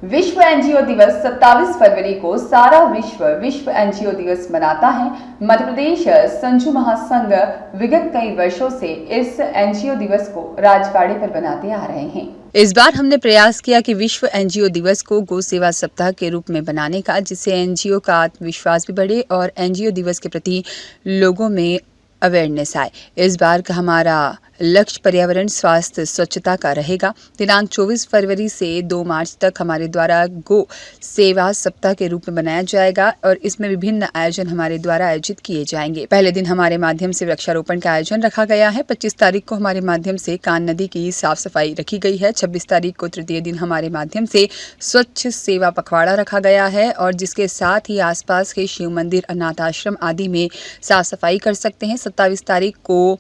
विश्व एनजीओ दिवस 27 फरवरी को सारा विश्व एनजीओ दिवस मनाता है। मध्य प्रदेश संजू महासंघ विगत कई वर्षों से इस एनजीओ दिवस को राजवाड़े पर मनाते आ रहे हैं। इस बार हमने प्रयास किया कि विश्व एनजीओ दिवस को गो सेवा सप्ताह के रूप में बनाने का, जिससे एनजीओ का आत्मविश्वास भी बढ़े और एनजीओ दिवस के प्रति लोगों में अवेयरनेस आए। इस बार का हमारा लक्ष्य पर्यावरण, स्वास्थ्य, स्वच्छता का रहेगा। दिनांक 24 फरवरी से 2 मार्च तक हमारे द्वारा गो सेवा सप्ताह के रूप में बनाया जाएगा और इसमें विभिन्न आयोजन हमारे द्वारा आयोजित किए जाएंगे। पहले दिन हमारे माध्यम से वृक्षारोपण का आयोजन रखा गया है। 25 तारीख को हमारे माध्यम से कान नदी की साफ सफाई रखी गई है। 26 तारीख को तृतीय दिन हमारे माध्यम से स्वच्छ सेवा पखवाड़ा रखा गया है और जिसके साथ ही आसपास के शिव मंदिर, अनाथ आश्रम आदि में साफ सफाई कर सकते हैं। 27 तारीख को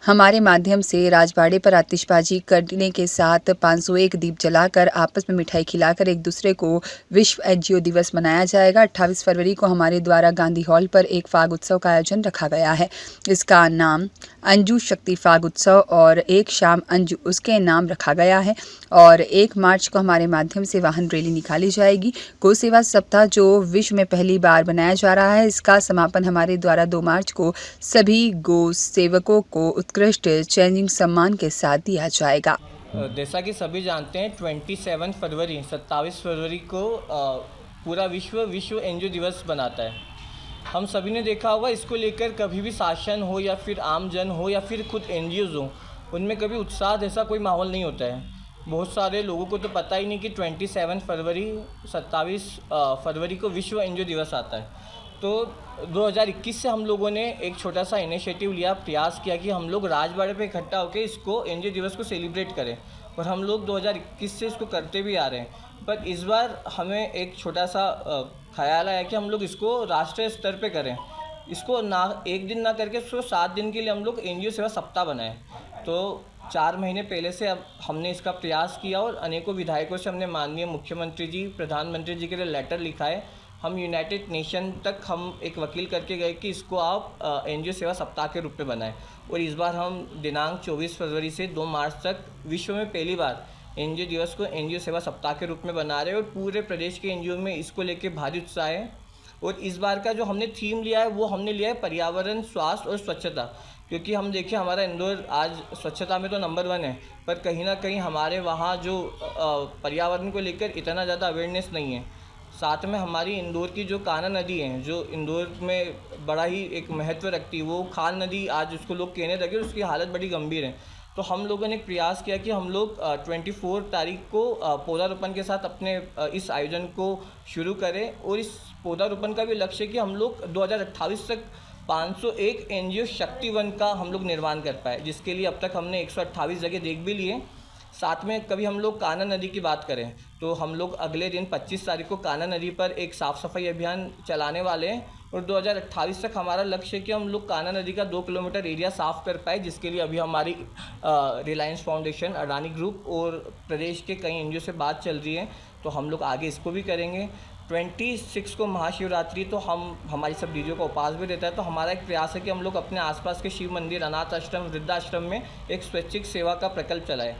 हमारे माध्यम से राजवाड़े पर आतिशबाजी करने के साथ 501 दीप जलाकर आपस में मिठाई खिलाकर एक दूसरे को विश्व एनजीओ दिवस मनाया जाएगा। 28 फरवरी को हमारे द्वारा गांधी हॉल पर एक फाग उत्सव का आयोजन रखा गया है। इसका नाम अंजू शक्ति फाग उत्सव और एक शाम अंजू उसके नाम रखा गया है और 1 मार्च को हमारे माध्यम से वाहन रैली निकाली जाएगी। गो सेवा सप्ताह जो विश्व में पहली बार बनाया जा रहा है, इसका समापन हमारे द्वारा 2 मार्च को सभी गो सेवकों को उत्कृष्ट चेंजिंग सम्मान के साथ दिया जाएगा। जैसा कि सभी जानते हैं 27 फरवरी को पूरा विश्व एनजीओ दिवस बनाता है। हम सभी ने देखा होगा, इसको लेकर कभी भी शासन हो या फिर आम जन हो या फिर खुद एनजीओज हो, उनमें कभी उत्साह जैसा कोई माहौल नहीं होता है। बहुत सारे लोगों को तो पता ही नहीं कि 27 फरवरी को विश्व एनजीओ दिवस आता है। तो 2021 से हम लोगों ने एक छोटा सा इनिशिएटिव लिया, प्रयास किया कि हम लोग राजवाड़े पे इकट्ठा होकर इसको एनजीओ दिवस को सेलिब्रेट करें और हम लोग 2021 से इसको करते भी आ रहे हैं। पर इस बार हमें एक छोटा सा ख्याल आया कि हम लोग इसको राष्ट्रीय स्तर पे करें। इसको ना एक दिन ना करके इसको 7 दिन के लिए हम लोग एनजीओ सेवा सप्ताह बनाएं। तो 4 महीने पहले से अब हमने इसका प्रयास किया और अनेकों विधायकों से हमने माननीय मुख्यमंत्री जी, प्रधानमंत्री जी के लिए लेटर लिखा है। हम यूनाइटेड नेशन तक हम एक वकील करके गए कि इसको आप एनजीओ सेवा सप्ताह के रूप में बनाएं और इस बार हम दिनांक 24 फरवरी से 2 मार्च तक विश्व में पहली बार एनजीओ दिवस को एनजीओ सेवा सप्ताह के रूप में बना रहे हैं और पूरे प्रदेश के एनजीओ में इसको लेके भारी उत्साह है। और इस बार का जो हमने थीम लिया है वो हमने लिया है पर्यावरण, स्वास्थ्य और स्वच्छता, क्योंकि हम देखिए हमारा इंदौर आज स्वच्छता में तो नंबर 1 है, पर कहीं ना कहीं हमारे वहाँ जो पर्यावरण को लेकर इतना ज़्यादा अवेयरनेस नहीं है। साथ में हमारी इंदौर की जो कान्हा नदी है, जो इंदौर में बड़ा ही एक महत्व रखती है, वो खान नदी आज उसको लोग कहने लगे, उसकी हालत बड़ी गंभीर है। तो हम लोगों ने प्रयास किया कि हम लोग 24 तारीख को पौधारोपण के साथ अपने इस आयोजन को शुरू करें और इस पौधारोपण का भी लक्ष्य है कि हम लोग 2028 तक 501 एनजीओ शक्ति वन का हम लोग निर्माण कर पाए, जिसके लिए अब तक हमने 128 जगह देख भी लिए। साथ में कभी हम लोग कान्हा नदी की बात करें तो हम लोग अगले दिन 25 तारीख को कान्हा नदी पर एक साफ़ सफाई अभियान चलाने वाले हैं और 2028 तक हमारा लक्ष्य है कि हम लोग कान्हा नदी का 2 किलोमीटर एरिया साफ़ कर पाए, जिसके लिए अभी हमारी रिलायंस फाउंडेशन, अडानी ग्रुप और प्रदेश के कई एनजीओ से बात चल रही है। तो हम लोग आगे इसको भी करेंगे। 26 को महाशिवरात्रि, तो हमारी सब डीजों का उपास भी रहता है। तो हमारा एक प्रयास है कि हम लोग अपने आसपास के शिव मंदिर, अनाथ आश्रम, वृद्धाश्रम में एक स्वैच्छिक सेवा का प्रकल्प चलाएं।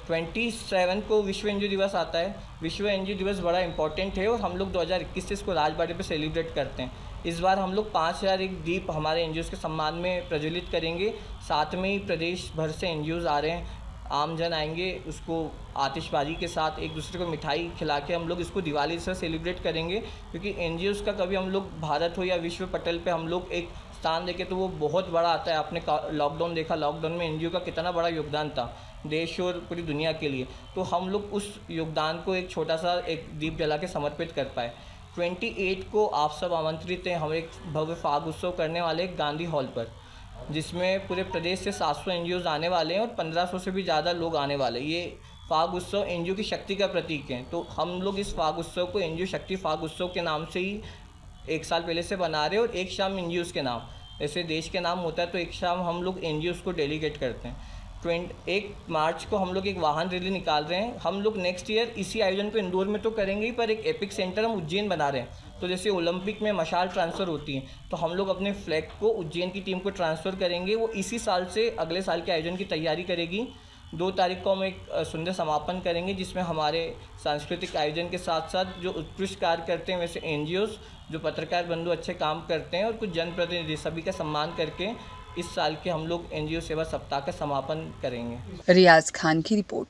27 को विश्व एनजीओ दिवस आता है। विश्व एनजीओ दिवस बड़ा इंपॉर्टेंट है और हम लोग 2021 से इसको राजवाड़े पे सेलिब्रेट करते हैं। इस बार हम लोग 5001 दीप हमारे एनजीओज़ के सम्मान में प्रज्वलित करेंगे। साथ में ही प्रदेश भर से एनजीओज़ आ रहे हैं, आम जन आएंगे, उसको आतिशबाजी के साथ एक दूसरे को मिठाई खिला के हम लोग इसको दिवाली से सेलिब्रेट करेंगे। क्योंकि एनजीओज़ का कभी हम लोग भारत हो या विश्व पटल पे हम लोग एक स्थान देखें तो वो बहुत बड़ा आता है। आपने लॉकडाउन देखा, लॉकडाउन में एनजीओ का कितना बड़ा योगदान था देश और पूरी दुनिया के लिए। तो हम लोग उस योगदान को एक छोटा सा एक दीप जला के समर्पित कर पाए। 28 को आप सब आमंत्रित हैं, हम एक भव्य फाग उत्सव करने वाले गांधी हॉल पर, जिसमें पूरे प्रदेश से 700 एनजीओज़ आने वाले हैं और 1500 से भी ज़्यादा लोग आने वाले हैं। ये फाग उत्सव एनजीओ की शक्ति का प्रतीक है। तो हम लोग इस फाग उत्सव को एनजीओ शक्ति फाग उत्सव के नाम से ही 1 साल पहले से बना रहे हैं और एक शाम एनजीओज़ के नाम, जैसे देश के नाम होता है तो एक शाम हम लोग एनजीओज़ को डेलीगेट करते हैं। 1 मार्च को हम लोग एक वाहन रैली निकाल रहे हैं। हम लोग नेक्स्ट ईयर इसी आयोजन को इंदौर में तो करेंगे ही, पर एक एपिक सेंटर हम उज्जैन बना रहे हैं। तो जैसे ओलंपिक में मशाल ट्रांसफ़र होती है, तो हम लोग अपने फ्लैग को उज्जैन की टीम को ट्रांसफ़र करेंगे। वो इसी साल से अगले साल के आयोजन की तैयारी करेगी। 2 तारीख को हम एक सुंदर समापन करेंगे, जिसमें हमारे सांस्कृतिक आयोजन के साथ साथ जो उत्कृष्ट कार्य करते हैं वैसे NGOs, जो पत्रकार बंधु अच्छे काम करते हैं और कुछ जनप्रतिनिधि, सभी का सम्मान करके इस साल के हम लोग NGO सेवा सप्ताह का समापन करेंगे। रियाज खान की रिपोर्ट।